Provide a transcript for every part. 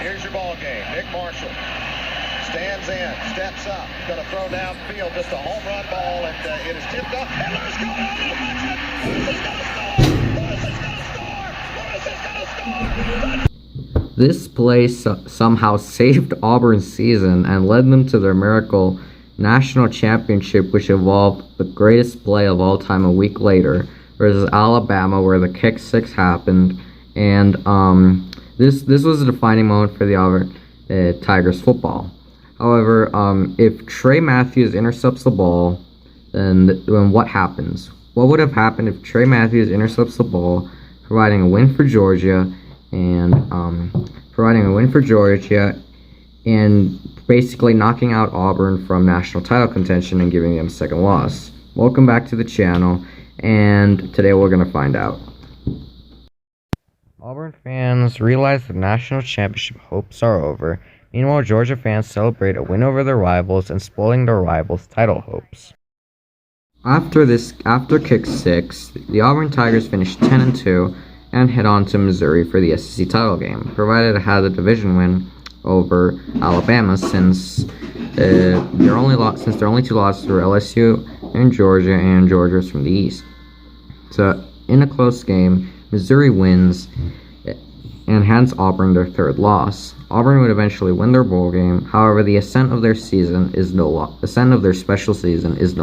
Here's your ball game. Nick Marshall stands in, steps up, going to throw downfield, just a home run ball, and it is tipped up. And Lewis going on to Lewis is going to score. Lewis is going to score. Lewis is going to score. This play somehow saved Auburn's season and led them to their miracle national championship, which involved the greatest play of all time a week later versus Alabama, where the kick six happened. And this was a defining moment for the Auburn Tigers football. However, if Trey Matthews intercepts the ball, then what happens? What would have happened if Trey Matthews intercepts the ball, providing a win for Georgia, and basically knocking out Auburn from national title contention and giving them a second loss? Welcome back to the channel, and today we're going to find out. Auburn fans realize the national championship hopes are over. Meanwhile, Georgia fans celebrate a win over their rivals and spoiling their rivals' title hopes. After kick six, the Auburn Tigers finished 10-2 and head on to Missouri for the SEC title game, provided it had a division win over Alabama, since their only two losses were LSU and Georgia's from the East. So, in a close game, Missouri wins and hands Auburn their third loss. Auburn would eventually win their bowl game. However, the ascent of their special season is no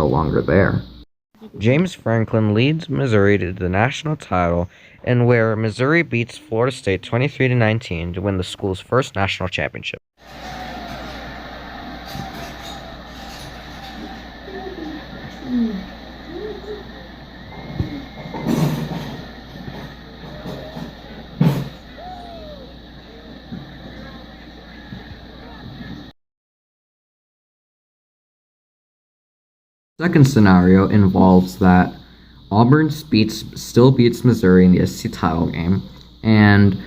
longer there. James Franklin leads Missouri to the national title, and where Missouri beats Florida State 23-19 to win the school's first national championship. Second scenario involves that Auburn still beats Missouri in the SEC title game, and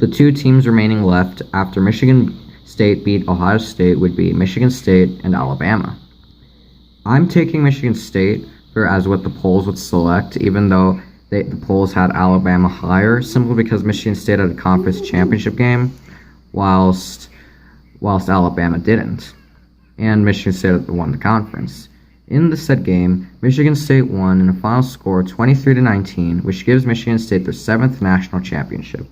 the two teams remaining left after Michigan State beat Ohio State would be Michigan State and Alabama. I'm taking Michigan State as what the polls would select, even though the polls had Alabama higher, simply because Michigan State had a conference championship game, whilst Alabama didn't, and Michigan State won the conference. In the said game, Michigan State won in a final score 23-19, which gives Michigan State their 7th national championship.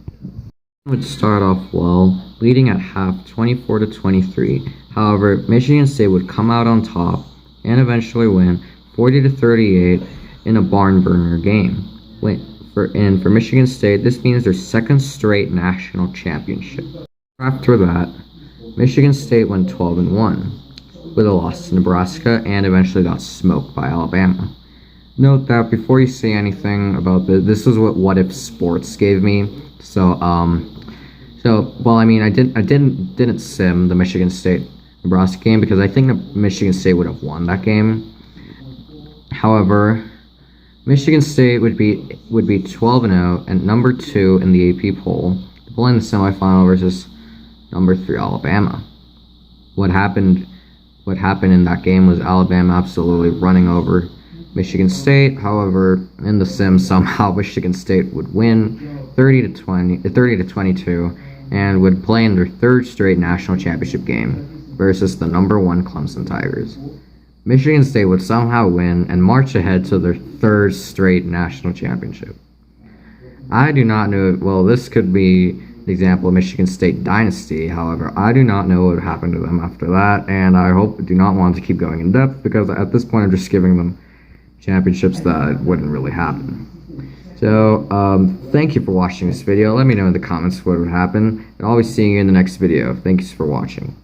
It would start off well, leading at half 24-23. However, Michigan State would come out on top and eventually win 40-38 in a barn burner game. For Michigan State, this means their 2nd straight national championship. After that, Michigan State went 12-1. With a loss to Nebraska and eventually got smoked by Alabama. Note that before you say anything about this is what if sports gave me. So I didn't sim the Michigan State Nebraska game because I think Michigan State would have won that game. However, Michigan State would be 12-0 and number 2 in the AP poll, playing the semifinal versus number 3 Alabama. What happened in that game was Alabama absolutely running over Michigan State. However, in the sim, somehow Michigan State would win 30-22 and would play in their 3rd straight national championship game versus the number 1 Clemson Tigers. Michigan State would somehow win and march ahead to their 3rd straight national championship. I do not know, well, this could be the example of Michigan State dynasty. However, I do not know what would happen to them after that, and I do not want to keep going in depth because at this point I'm just giving them championships that wouldn't really happen. So, thank you for watching this video. Let me know in the comments what would happen, and I'll be seeing you in the next video. Thanks for watching.